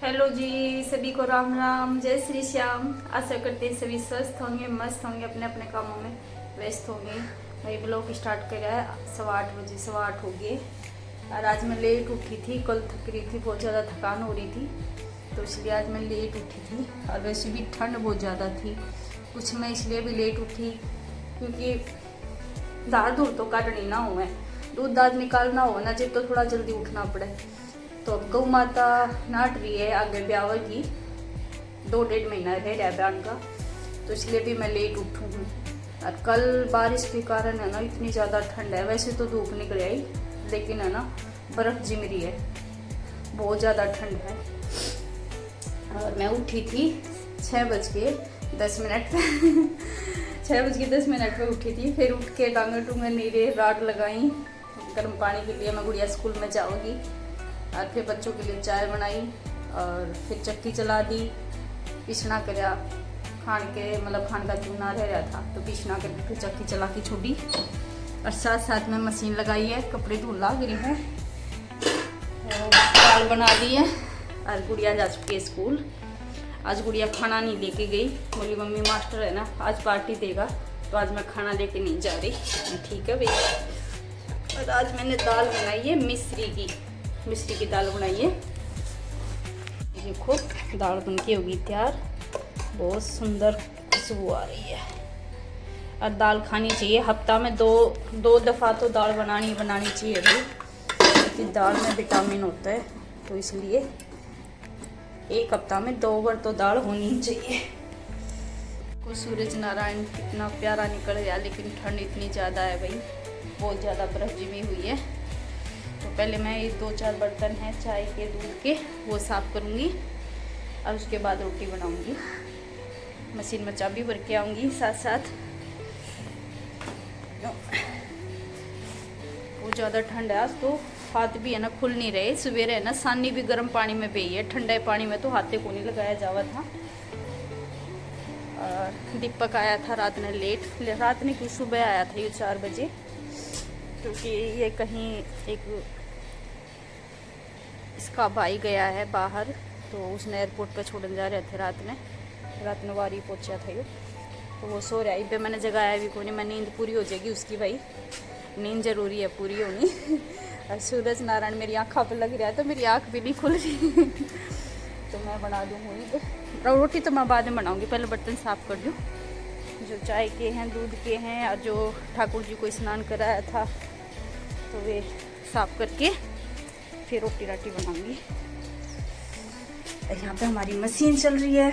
Hello जी, सभी को राम राम, जय श्री श्याम। आशा करते हैं सभी स्वस्थ होंगे, मस्त होंगे, अपने अपने कामों में व्यस्त होंगे। भाई ब्लॉग स्टार्ट करा है 8:15 बजे, 8:15 हो गए। और आज मैं लेट उठी थी, कल थक रही थी, बहुत ज़्यादा थकान हो रही थी, तो इसलिए आज मैं लेट उठी थी। और वैसे भी ठंड बहुत ज़्यादा थी, कुछ मैं इसलिए भी लेट उठी क्योंकि दाल दूध तो काटनी ना हो, मैं दूध दाद निकालना हो ना जी, तो थोड़ा जल्दी उठना पड़े। तो अब गौ माता नाट रही है आगे ब्याह की, 2-1.5 महीना रह रहा है ब्याह का, तो इसलिए भी मैं लेट उठूँ हूँ। और कल बारिश के कारण है ना, इतनी ज़्यादा ठंड है। वैसे तो धूप निकल आई, लेकिन है ना बर्फ़ जिम रही है, बहुत ज़्यादा ठंड है। और मैं उठी थी 6:10 पे 6:10 पे उठी थी। फिर उठ के टांगे टूंगे नीरे राड लगाई गर्म पानी के लिए। मैं गुड़िया स्कूल में जाऊँगी, और फिर बच्चों के लिए चाय बनाई, और फिर चक्की चला दी, पिसना करया खान के, मतलब खान का चूना रह रहा था तो पिसना करके फिर चक्की चला के छोड़ी। और साथ साथ में मशीन लगाई है, कपड़े धुल लग रही है, दाल बना दी है। और गुड़िया जा चुकी है स्कूल। आज गुड़िया खाना नहीं लेके गई, बोली मम्मी मास्टर है ना आज पार्टी देगा, तो आज मैं खाना लेके नहीं जा रही। ठीक है भैया। और आज मैंने दाल बनाई है मिस्री की दाल बनाई है। देखो दाल बन के होगी तैयार, बहुत सुंदर खुशबू आ रही है। और दाल खानी चाहिए, हफ्ता में दो दफ़ा तो दाल बनानी चाहिए अभी, क्योंकि दाल में विटामिन होता है, तो इसलिए एक हफ्ता में 2 बार तो दाल होनी चाहिए। को सूरज नारायण कितना प्यारा निकल गया, लेकिन ठंड इतनी ज़्यादा है भाई, बहुत ज़्यादा बर्फ़ जमी हुई है। तो पहले मैं ये 2-4 बर्तन हैं चाय के दूध के, वो साफ़ करूँगी, और उसके बाद रोटी बनाऊँगी। मशीन में चाबी भर के आऊँगी साथ साथ। बहुत ज़्यादा ठंड है आज, तो हाथ भी है ना खुल नहीं रहे। सवेरे है ना सानी भी गर्म पानी में पई है, ठंडे पानी में तो हाथे को नहीं लगाया जावा था। और दीपक आया था रात में रात में कि सुबह आया था ये 4 बजे, क्योंकि ये कहीं एक इसका भाई गया है बाहर, तो उसने एयरपोर्ट पे छोड़ने जा रहे थे रात में वारी पहुंचा था ये, तो वो सो रहा है। मैंने जगाया भी कोई नहीं, मैं नींद पूरी हो जाएगी उसकी, भाई नींद ज़रूरी है पूरी होनी। और सूरज नारायण मेरी आँखों पर लग रहा है, तो मेरी आँख भी नहीं खुल रही। तो मैं बना दूँगी रोटी, तो मैं बाद में बनाऊँगी, पहले बर्तन साफ़ कर दूँ जो चाय के हैं, दूध के हैं, और जो ठाकुर जी को स्नान कराया था, तो वे साफ़ करके फिर रोटी राटी बनाऊँगी। यहाँ पे हमारी मशीन चल रही है,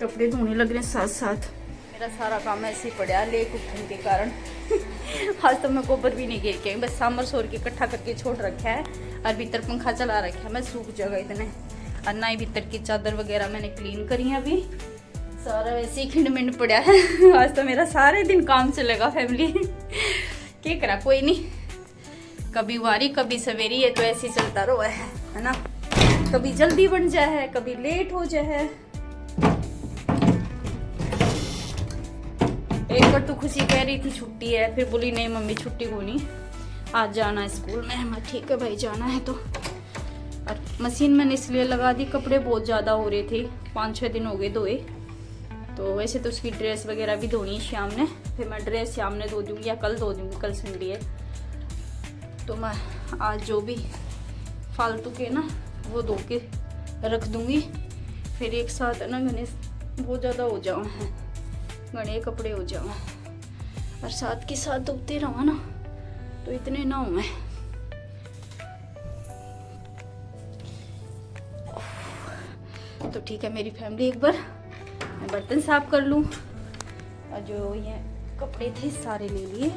कपड़े धोने लग रहे हैं साथ साथ। मेरा सारा काम ऐसे ही पड़ा लेट उठने के कारण। आज तो मैं गोबर भी नहीं गिर के, बस सांबर सोर के इकट्ठा करके छोड़ रखा है, और भीतर पंखा चला रखा है, मैं सूख जाएगा इतने। और ना ही भीतर की चादर वगैरह मैंने क्लीन करी है, अभी सारा वैसे ही खिंड मिंड पड़ा है। आज तो मेरा सारे दिन काम चलेगा फैमिली। क्या करा, कोई नहीं, कभी वारी कभी सवेरी है, तो ऐसे ही चलता रहा है ना। कभी जल्दी बन जाए, कभी लेट हो जाए। एक बार तो खुशी कह रही थी छुट्टी है, फिर बोली नहीं मम्मी छुट्टी को नहीं, आज जाना है स्कूल में। मैं ठीक है भाई जाना है तो। और मशीन मैंने इसलिए लगा दी, कपड़े बहुत ज़्यादा हो रहे थे, 5-6 दिन हो गए धोए। तो वैसे तो उसकी ड्रेस वगैरह भी धोनी है शाम ने, फिर मैं ड्रेस शाम ने धो दूँगी या कल धो दूँगी, कल संडे है। तो मैं आज जो भी फालतू के ना वो धो के रख दूँगी, फिर एक साथ है ना मैंने बहुत ज़्यादा हो जाऊँ हैं, घने कपड़े हो जाऊँ, और साथ के साथ धोते रहो ना, तो इतने ना हुए। तो ठीक है मेरी फैमिली, एक बार मैं बर्तन साफ कर लूँ, और जो ये कपड़े थे सारे ले लिए।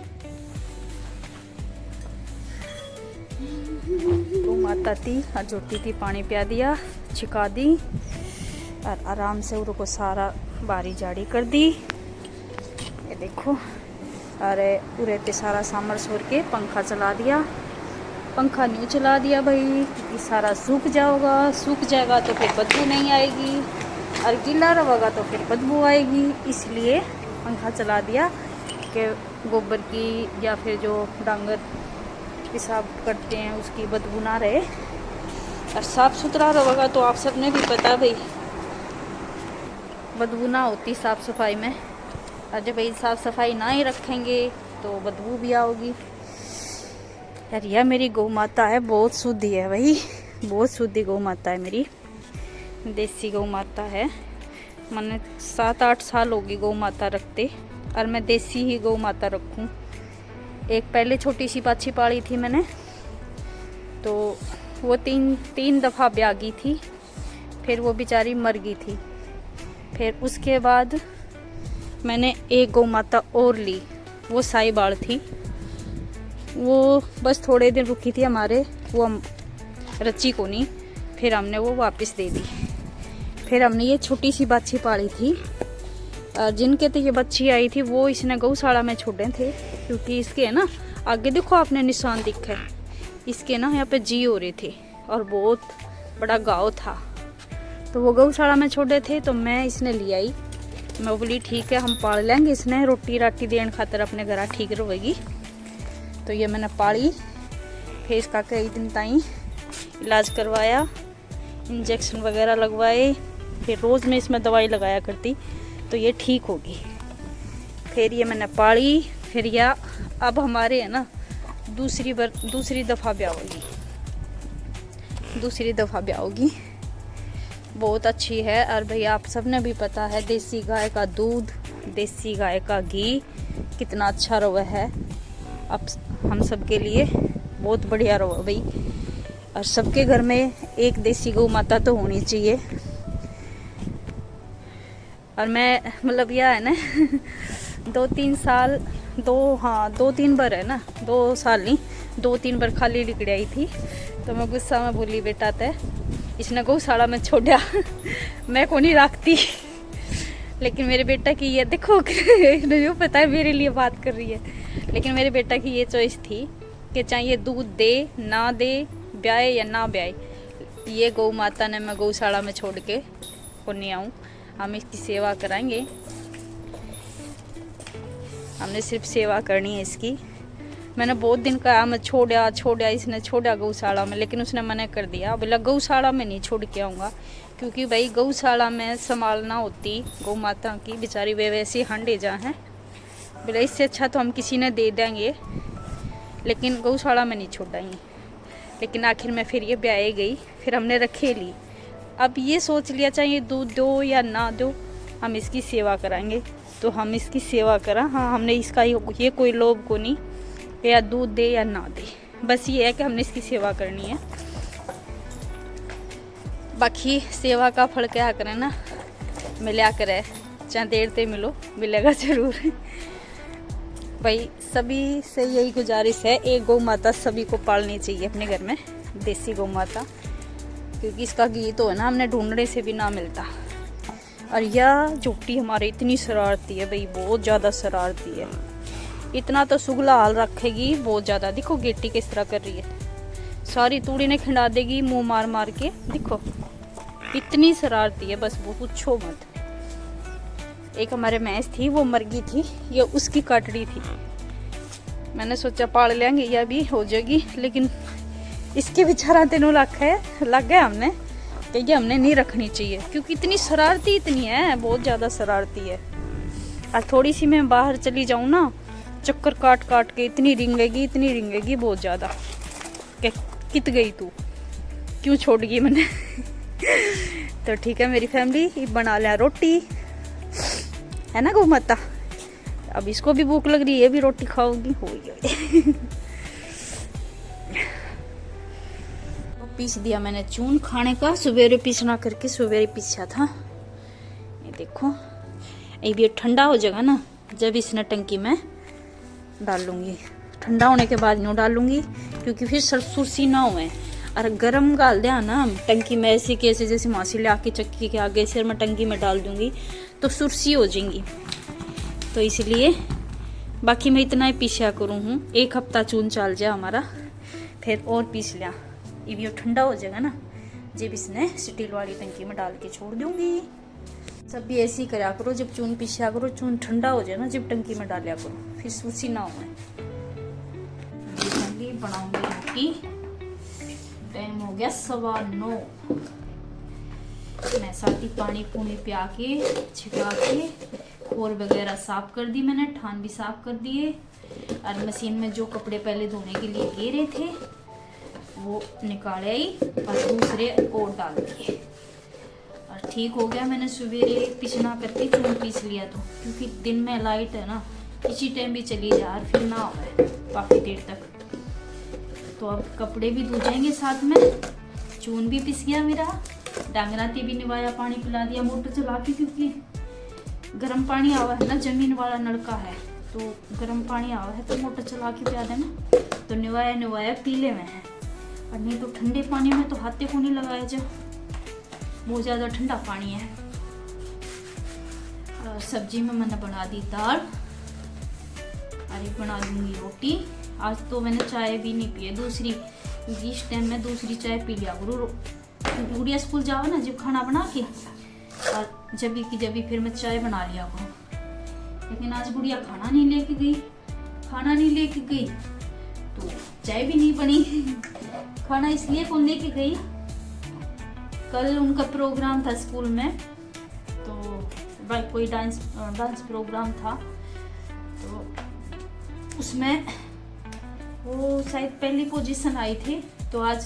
वो माता थी और जोटी थी, पानी पिया दिया, छिका दी, और आराम से उनको सारा बारी जाड़ी कर दी। ये देखो, अरे पूरे पे सारा सामर सोर के पंखा चला दिया। पंखा न्यू चला दिया भाई, ये सारा सूख जाएगा तो फिर बदबू नहीं आएगी, और गीला रहेगा तो फिर बदबू आएगी, इसलिए पंखा चला दिया कि गोबर की या फिर जो डांगर पेशाब करते हैं उसकी बदबू ना रहे। और साफ़ सुथरा रहेगा तो आप सबने भी पता भाई बदबू ना होती साफ़ सफाई में। और जब भाई साफ़ सफाई ना ही रखेंगे तो बदबू भी आओगी। यार यह मेरी गौ माता है, बहुत शुद्ध है भाई, बहुत शुद्ध गौ माता है मेरी, देसी गौ माता है। मैंने 7-8 साल होगी गौ माता रखते, और मैं देसी ही गौ माता रखूँ। एक पहले छोटी सी बाछी पाली थी मैंने, तो वो तीन दफ़ा ब्यागी थी, फिर वो बेचारी मर गई थी। फिर उसके बाद मैंने एक गौ माता और ली, वो साहिवाल थी। वो बस थोड़े दिन रुकी थी हमारे, वो रची को नहीं, फिर हमने वो वापस दे दी। फिर हमने ये छोटी सी बाछी पाली थी, जिनके तो ये बच्ची आई थी वो इसने गौशाला में छोड़े थे, क्योंकि इसके है ना आगे देखो आपने निशान दिखा है, इसके ना यहाँ पे जी हो रहे थे और बहुत बड़ा गाँव था, तो वो गौशाला में छोड़े थे। तो मैं इसने ले आई, मैं बोली ठीक है हम पाल लेंगे इसने, रोटी राटी देने खातर अपने घर ठीक रहेगी। तो ये मैंने पाली, फिर इसका कई दिन ताई इलाज करवाया, इंजेक्शन वगैरह लगवाए, फिर रोज़ में इसमें दवाई लगाया करती तो ये ठीक होगी। फिर ये मैंने पाली, फिर यह अब हमारे है ना दूसरी दफ़ा ब्याह होगी, बहुत अच्छी है। और भैया आप सबने भी पता है देसी गाय का दूध, देसी गाय का घी कितना अच्छा रवा है, अब हम सब के लिए बहुत बढ़िया रवा भाई। और सबके घर में एक देसी गौ माता तो होनी चाहिए। और मैं मतलब यह है ना 2-3 साल 2-3 बार है ना, 2 साल नहीं 2-3 बार खाली लिकड़ी आई थी। तो मैं गुस्सा में बोली बेटा तय इसने गौशाला में छोड़ा मैं को नहीं रखती। लेकिन मेरे बेटा की ये देखो जो पता है मेरे लिए बात कर रही है, लेकिन मेरे बेटा की ये चॉइस थी कि चाहे दूध दे ना दे, ब्याए या ना ब्याए, ये गौ माता ने मैं गौशाला में छोड़ के को नहीं आऊँ, हम इसकी सेवा कराएंगे, हमने सिर्फ सेवा करनी है इसकी। मैंने बहुत दिन कहा मैं छोड़ा, इसने छोड़ा गौशाला में, लेकिन उसने मना कर दिया, बोला गौशाला में नहीं छोड़ के आऊँगा, क्योंकि भाई गौशाला में संभालना होती गौ माता की, बेचारी वे वैसे हंडे जा हैं, बोला इससे अच्छा तो हम किसी ने दे देंगे, लेकिन गौशाला में नहीं छोड़ाएंगे। लेकिन आखिर में फिर ये ब्याए गई, फिर हमने रखे ली। अब ये सोच लिया चाहे दूध दो या ना दो हम इसकी सेवा कराएंगे, तो हम इसकी सेवा करा। हाँ हमने इसका ये कोई लोभ को नहीं या दूध दे या ना दे, बस ये है कि हमने इसकी सेवा करनी है। बाकी सेवा का फल क्या करें ना, मिला करे, चाहे देर से मिलो, मिलेगा ज़रूर। भाई सभी से यही गुजारिश है, एक गौ माता सभी को पालनी चाहिए अपने घर में, देसी गौ माता, क्योंकि इसका घी तो है ना हमने ढूंढने से भी ना मिलता। और यह झुट्टी हमारी इतनी शरारती है भाई, बहुत ज़्यादा शरारती है, इतना तो सुगला हाल रखेगी बहुत ज़्यादा। देखो गेटी किस तरह कर रही है, सारी तूड़ी ने खिंडा देगी मुंह मार मार के, देखो इतनी शरारती है, बस वो पूछो मत। एक हमारे भैंस थी वो मर गई थी, ये उसकी कटड़ी थी, मैंने सोचा पाल लेंगे यह भी हो जाएगी, लेकिन इसके बेचारा तीनों लग गए हमने कि ये हमने नहीं रखनी चाहिए, क्योंकि इतनी शरारती इतनी है, बहुत ज़्यादा शरारती है। और थोड़ी सी मैं बाहर चली जाऊँ ना, चक्कर काट के इतनी रिंगेगी बहुत ज़्यादा कि कित गई तू, क्यों छोड़ गई मैंने। तो ठीक है मेरी फैमिली, बना लिया रोटी है ना गौ माता, अब इसको भी भूख लग रही है, ये भी रोटी खाओगी, हो गई। पीस दिया मैंने चून खाने का, सवेरे पीसना करके सवेरे पीसा था। ये देखो ये भी ठंडा हो जाएगा ना, जब इसने टंकी में डालूंगी, ठंडा होने के बाद यूँ डालूंगी, क्योंकि फिर सुरसी ना हुए। और गरम डाल दिया ना टंकी में, ऐसे कैसे जैसे मासी ले आके चक्की के आगे सिर में टंकी में डाल दूंगी तो सुरसी हो जाएंगी, तो इसलिए बाकी मैं इतना ही पीसा करूँ हूँ। 1 हफ्ता चून चाल जाए हमारा, फिर और पीस लिया, ये भी ठंडा हो जाएगा ना, जब इसने स्टील वाली टंकी में डाल के छोड़ दूंगी। सब भी ऐसे ही करा करो, जब चून पीसा करो, चून ठंडा हो जाए ना जब टंकी में डाला करो, फिर सूसी ना हो। बनाऊंगी रोटी, टाइम हो गया 9:15। मैं साथ ही पानी पूनी पिया के छिपा के खोर वगैरह साफ कर दी मैंने, ठान भी साफ कर दिए। और मशीन में जो कपड़े पहले धोने के लिए गेरे थे वो निकाले आई और दूसरे और डाल दिए। और ठीक हो गया, मैंने सवेरे पिसना करके चून पीस लिया। तो क्योंकि दिन में लाइट है ना, इसी टाइम भी चली जा और फिर ना हो काफ़ी देर तक। तो अब कपड़े भी धो जाएंगे साथ में, चून भी पिस गया मेरा, डांगराती भी निभाया, पानी पिला दिया मोटर चला के, क्योंकि गर्म पानी आवा है ना, जमीन वाला नलका है तो गर्म पानी आवा है तो मोटर चला के पिया देना। तो निवाया पीले में है, और नहीं तो ठंडे पानी में तो हाथे को नहीं लगाया जब, बहुत ज़्यादा ठंडा पानी है। और सब्जी में मैंने बना दी दाल, और एक बना दूंगी रोटी। आज तो मैंने चाय भी नहीं पी है दूसरी, क्योंकि इस टाइम में दूसरी चाय पी लिया करूँ। गुड़िया स्कूल जाओ ना जब खाना बना के, और जब भी फिर मैं चाय बना लिया करूँ। लेकिन आज गुड़िया खाना नहीं लेके गई तो चाय भी नहीं बनी। खाना इसलिए कौन लेके गई, कल उनका प्रोग्राम था स्कूल में, तो कोई डांस प्रोग्राम था, तो उसमें वो शायद पहली पोजीशन आई थी। तो आज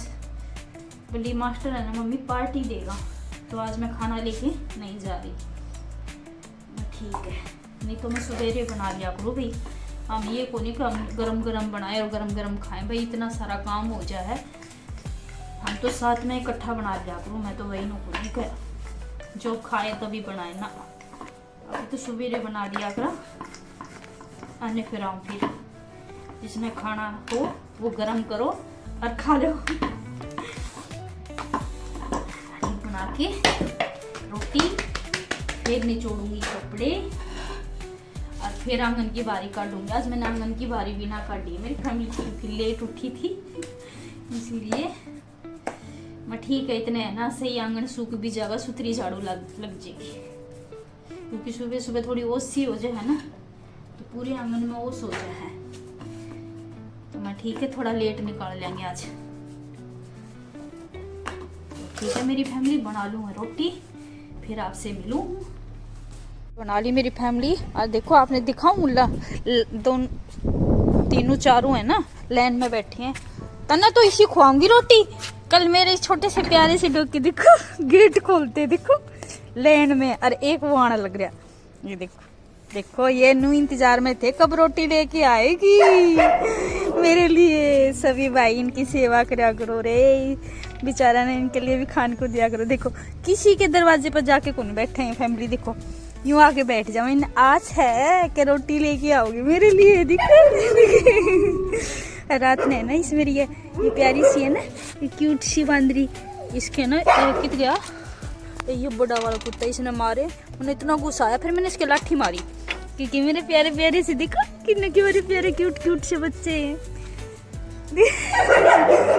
बोली मास्टर है ना मम्मी पार्टी देगा, तो आज मैं खाना लेके नहीं जा रही। ठीक है, नहीं तो मैं सवेरे बना लिया करूँ भाई। हम ये को नहीं गरम गरम बनाए और गरम गरम खाएं भाई, इतना सारा काम हो जाए है। हम तो साथ में इकट्ठा बना लिया करूँ, मैं तो वही को नहीं कहा, जो खाए तभी बनाए ना। अभी तो सवेरे बना लिया करा, आने फिर आऊँ, फिर जिसमें खाना हो वो गरम करो और खा लो। बना के रोटी, फिर निचोड़ूंगी कपड़े, और फिर आंगन की बारी काटूंगी। आज मैंने आंगन की बारी भी ना काटी, मेरी फैमिली क्योंकि लेट उठी थी इसीलिए। मैं ठीक है, इतने है ना सही, आंगन सूख भी जाएगा, सुथरी झाड़ू लग जाएगी, क्योंकि सुबह सुबह थोड़ी ओस सी हो जाए है ना, तो पूरे आंगन में ओस हो जाए है। तो मैं ठीक है, थोड़ा लेट निकाल लेंगे आज। ठीक है मेरी फैमिली, बना लूँ मैं रोटी, फिर आपसे मिलूँ। बना ली मेरी फैमिली। और देखो आपने दिखाऊं मुल्ला, तीनों चारों है ना लाइन में बैठे हैं, तना तो इसी खुआऊंगी रोटी। कल मेरे छोटे से प्यारे से डोके देखो गेट खोलते देखो लाइन में, और एक वो आने लग रहा। ये देखो ये नू इंतजार में थे कब रोटी लेके आएगी मेरे लिए। सभी भाई इनकी सेवा करा करो रे, बेचारा ने इनके लिए भी खाने को दिया करो। देखो किसी के दरवाजे पर जाके कौन बैठे हैं फैमिली, देखो यूं आके बैठ जाओ, इन आज है कि रोटी लेके आओगे मेरे लिए। देखो रात ने ना इस मेरी ये प्यारी सी है ना, ये क्यूट सी बांदरी, इसके ना कित गया ये बड़ा वाला कुत्ता, इसने मारे, उन्हें इतना गुस्सा आया, फिर मैंने इसके लाठी मारी, क्योंकि मेरे प्यारे प्यारे से देखो कितने के प्यारे क्यूट से बच्चे हैं।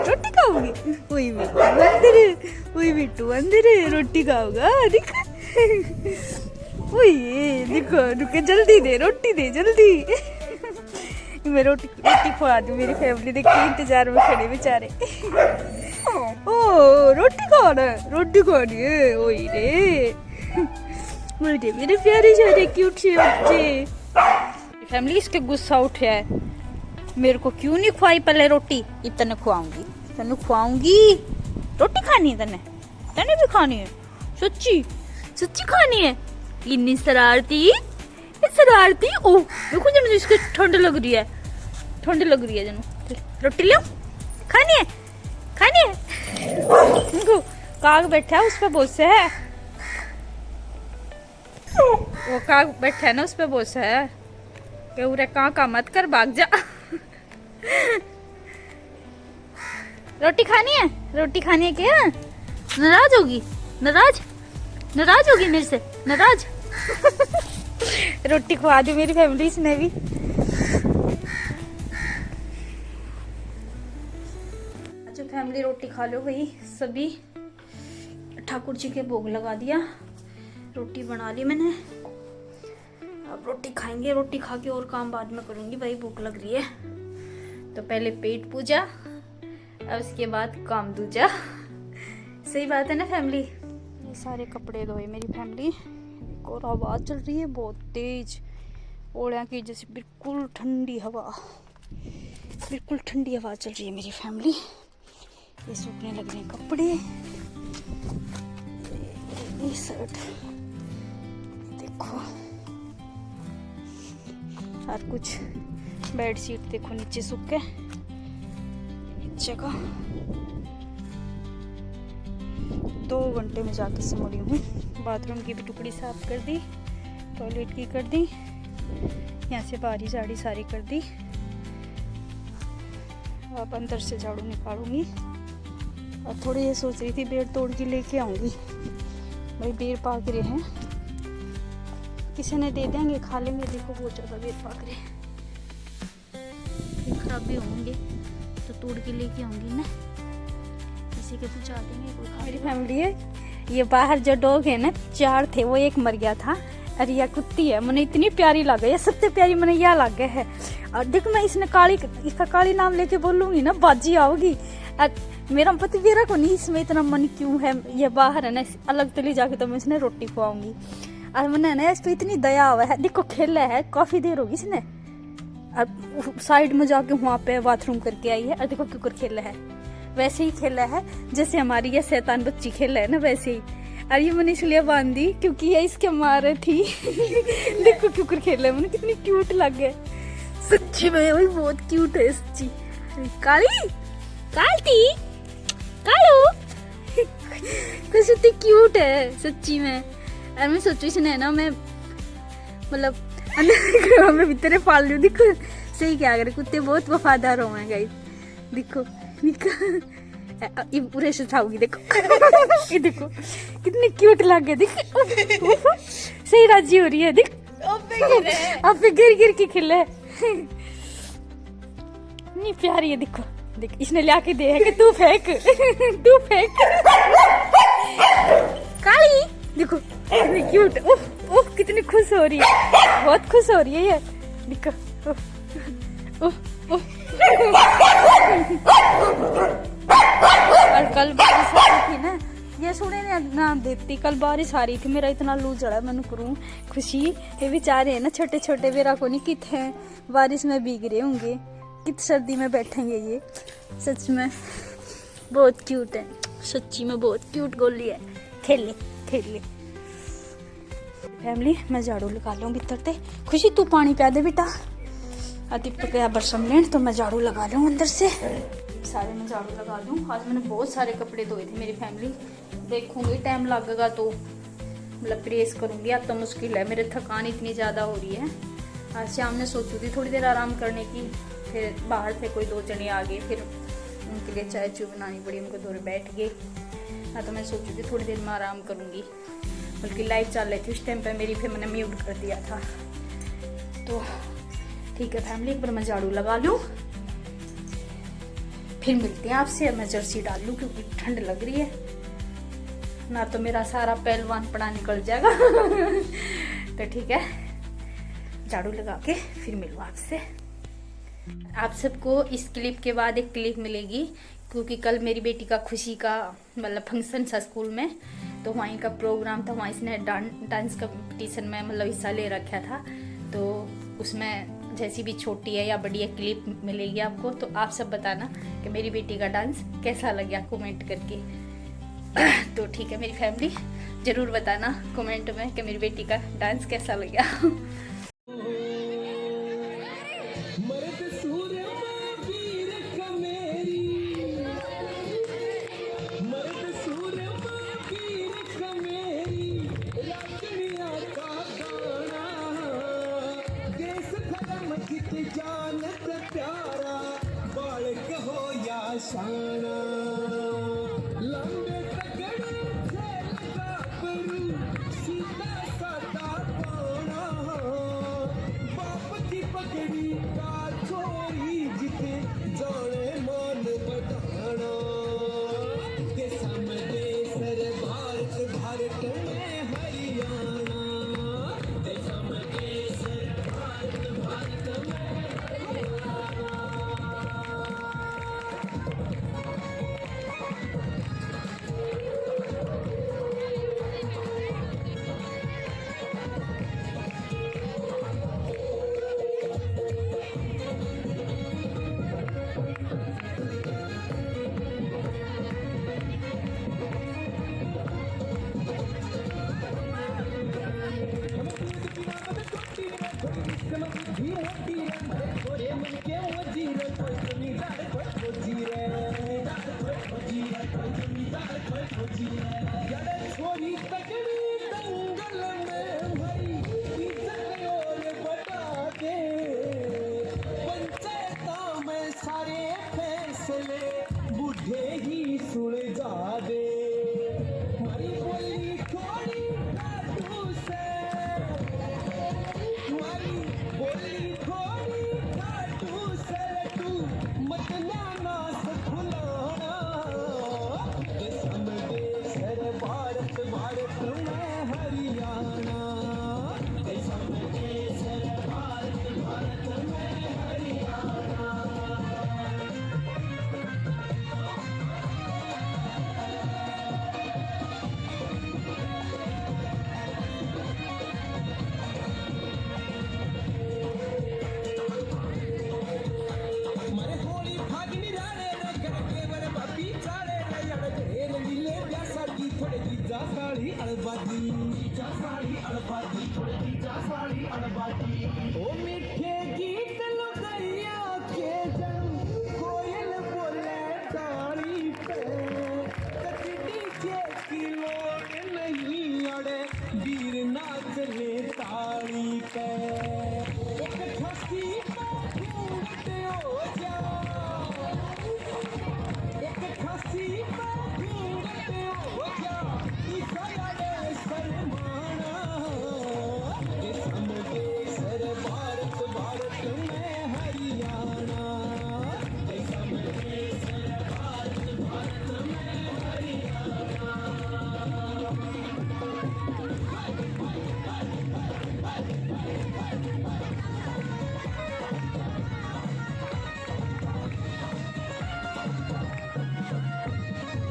रोटी खाओगे? वही बिट्टू अंदर रोटी खाओगा, देखो वही देखो, रुके जल्दी दे रोटी दे जल्दी। मैं रोटी खवा दूं, मेरी फैमिली देखिए इंतजार में खड़े बेचारे। ओ रोटी खानी है, ओए रे मेरे प्यारे सारे क्यूट से बच्चे। फैमिली इसके गुस्सा उठा है, मेरे को क्यों नहीं खुआई पहले रोटी, इतने खुआऊंगी, तने खुआऊंगी। रोटी खानी है तने भी खानी है, सच्ची खानी है। इतनी शरारती ओ देखो जब इसको ठंड लग रही है जनू। रोटी लो, खानी है काग बैठा है उस पे बोस है, वो काग बैठा है ना उस पे बोस है कि उरे का मत कर, भाग जा। रोटी खानी है क्या? नाराज होगी मेरे से, नाराज। रोटी खवा दी मेरी फैमिली इसने भी। अच्छा फैमिली रोटी खा लो भाई सभी, ठाकुर जी के भोग लगा दिया, रोटी बना ली मैंने, अब रोटी खाएंगे। रोटी खा के और काम बाद में करूंगी भाई, भूख लग रही है। तो पहले पेट पूजा अब उसके बाद काम दूजा। सही बात है ना फैमिली। ये सारे कपड़े धोए मेरी फैमिली। और आवाज़ चल रही है बहुत तेज ओलियां की, जैसे बिल्कुल ठंडी हवा, बिल्कुल ठंडी हवा चल रही है मेरी फैमिली। ये सूखने लग रहे हैं कपड़े। ये शर्ट देखो, और कुछ बेडशीट देखो नीचे सूखे जगह। 2 घंटे में जाके समझी हूँ। बाथरूम की भी टुकड़ी साफ कर दी, टॉयलेट की कर दी, यहाँ से बारी झाड़ी सारी कर दी। अब अंदर से झाड़ू निकालूंगी। और थोड़ी ये सोच रही थी बेड तोड़ के लेके आऊँगी। भाई बेर पाक रहे हैं, किसी ने दे देंगे, खा लेंगे। देखो बहुत ज़्यादा बेर पाक रहे हैं, खराब भी होंगे तो तोड़ के लेके आऊँगी ना, किसी के तो चाह देंगे कोई खा। मेरी फैमिली है। ये बाहर जो डॉग है ना, 4 थे, वो एक मर गया था। और यह कुत्ती है, मैंने इतनी प्यारी लगे, ये सबसे प्यारी मैंने यह लगे है। और देखो मैं इसका काली नाम लेके बोलूँगी ना, बाजी आओगी। और मेरा पति मेरा को नहीं, इसमें इतना मन क्यों है। ये बाहर है ना, अलग चली जाके तो मैं इसने रोटी खुआऊंगी। और मैंने ना इस पर इतनी दया हुआ है। देखो खेला है, काफ़ी देर होगी इसने। और साइड में जाके वहाँ पे बाथरूम करके आई है। और देखो क्यों खेला है, वैसे ही खेला है जैसे हमारी ये शैतान बच्ची खेला है ना, वैसे ही। और ये मैंने इसलिए बांध दी क्योंकि ये इसके मारे थी। देखो क्यों खेला है, मैंने कितनी क्यूट लगे सच्ची में। वही बहुत क्यूट है सच्ची। काली कालती कालू कुछ इतनी क्यूट है सच्ची में। और मैं सोचू इसने ना, मैं मतलब अंदर में भीतर पाल लूँ। देखो सही क्या करे, कुत्ते बहुत वफादार हो गाइस। देखो ये पूरे से खाऊंगी। देखो ये देखो कितनी क्यूट लगे। देखो सही राजी हो रही है। देख अब गिर गिर के खिले नहीं प्यारी है। देखो देख, इसने ला के दे है कि तू फेंक तू फेंक। काली देखो कितनी क्यूट। ओह कितनी खुश हो रही है, बहुत खुश हो रही है ये। देखो और कल बारिश आ रही थी ना, ये सुने ने नाम देती। कल बारिश आ रही थी, मेरा इतना लू चढ़ा, मैंने करूँ खुशी। ये बेचारे हैं ना छोटे छोटे, मेरा को नहीं कित है, बारिश में भीग रहे होंगे, कित सर्दी में बैठेंगे ये। सच में बहुत क्यूट है, सच्ची में बहुत क्यूट गोली है। खेल ले फैमिली। मैं झाड़ू लगा लूँ भीतर ते। खुशी तू पानी पिया दे बेटा। अतिप गया बरसम लेन, तो मैं झाड़ू लगा लूँ अंदर से। सारे मैं झाड़ू लगा दूँ। आज मैंने बहुत सारे कपड़े धोए थे मेरी फैमिली। देखूंगी टाइम लगेगा तो मतलब प्रेस करूँगी। अब तो मुश्किल है, मेरे थकान इतनी ज़्यादा हो रही है। आज शाम ने सोची थी थोड़ी देर आराम करने की, फिर बाहर से कोई 2 जने आ गए, फिर उनके लिए चाय चू बनानी पड़ी, उनको थोड़े बैठ गए। हाँ तो मैं सोची थी थोड़ी देर में आराम करूँगी, बल्कि लाइव चल रही थी उस टाइम पे मेरी, फिर मैंने म्यूट कर दिया था। तो ठीक है फैमिली, एक बार मैं झाड़ू लगा लूँ, फिर मिलते हैं आपसे। मैं जर्सी डाल लूँ क्योंकि ठंड लग रही है ना, तो मेरा सारा पहलवान पड़ा निकल जाएगा। तो ठीक है, झाड़ू लगा के फिर मिलूँ आपसे। आप सबको इस क्लिप के बाद एक क्लिप मिलेगी, क्योंकि कल मेरी बेटी का खुशी का मतलब फंक्शन था स्कूल में, तो वहीं का प्रोग्राम था। वहाँ इसने डांस कंपटीशन में मतलब हिस्सा ले रखा था। तो उसमें जैसी भी छोटी है या बड़ी है क्लिप मिलेगी आपको। तो आप सब बताना कि मेरी बेटी का डांस कैसा लगा कमेंट करके। तो ठीक है मेरी फैमिली, ज़रूर बताना कमेंट में कि मेरी बेटी का डांस कैसा लगा। जानत प्यारा बालक हो या शाना, लंबे तगड़े खेल का परू सीधा सादा पाना। अड़बाजी ओ मीठे गीत लुगाइया के जन कोयल बोले डाली पे कचड़ी के किलो नहीं अड़े वीर नाचने ताली पे एक खसी ढूंढते हो जा एक खसी ढूंढते हो जा इसरे शर्माना ये समझे सर भारत भारत में हरियाणा ये समझे सर भारत भारत में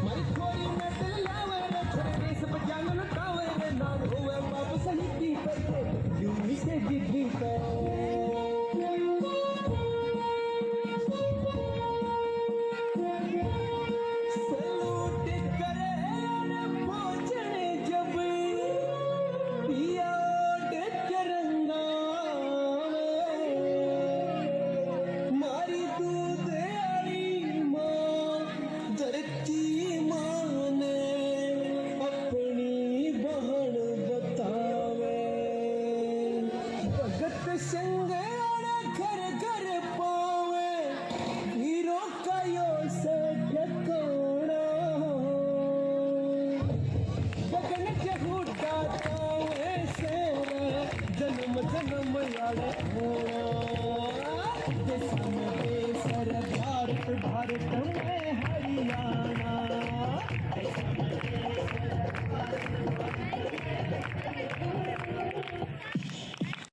मरी कोई मेडल लावे रे छड़े सब जानन कावे रे नाम होवे बाप सही पे यूं से गिद्दी पे सलूट करे न पहुंचने जब याद तिरंगा मारी दूध आरी माँ धरती माँ ने अपनी बहन बतावे भगत सिंह घर घर पावे हीरो का यो से ठिकाना गगन के उड़ाता ऐसे जन्म जन्म यारे होना देश में सर भारत भारत में हरियाणा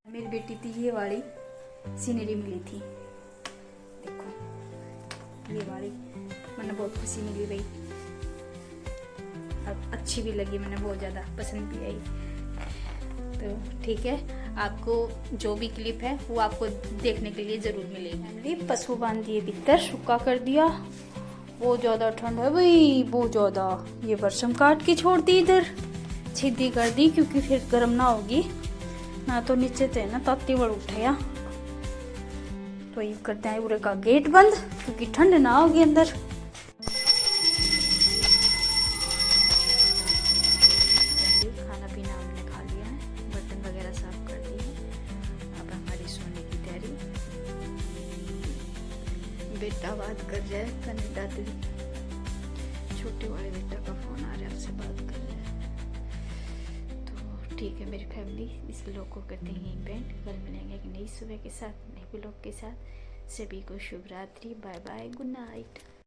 मेरी बेटी थी ये वाली सीनरी मिली थी, देखो ये वाली मैंने बहुत खुशी मिली भाई, अब अच्छी भी लगी, मैंने बहुत ज़्यादा पसंद भी आई। तो ठीक है, आपको जो भी क्लिप है वो आपको देखने के लिए ज़रूर मिलेगी। पशु बांध दिए भीतर, सूखा कर दिया, बहुत ज़्यादा ठंड है भाई, बहुत ज़्यादा। ये बरसम काट के छोड़ दी इधर, सीधी कर दी क्योंकि फिर गर्म ना होगी ना, तो नीचे थे ना ताती बड़ उठाया। तो ये करते हैं पूरे का गेट बंद क्योंकि ठंड ना होगी अंदर। खाना पीना हमने खा लिया है, बर्तन वगैरह साफ कर दिए, अब हमारी सोने की तैयारी। बेटा बात कर रहा है कनाडा से, छोटे वाले बेटा का फोन आ रहा है, उससे बात कर रहा है। तो ठीक है मेरी फैमिली, इस व्लॉग को करते हैं इवेंट, कल मिलेंगे एक नई सुबह के साथ, नए व्लॉग के साथ। सभी को शुभ रात्रि, बाय बाय, गुड नाइट।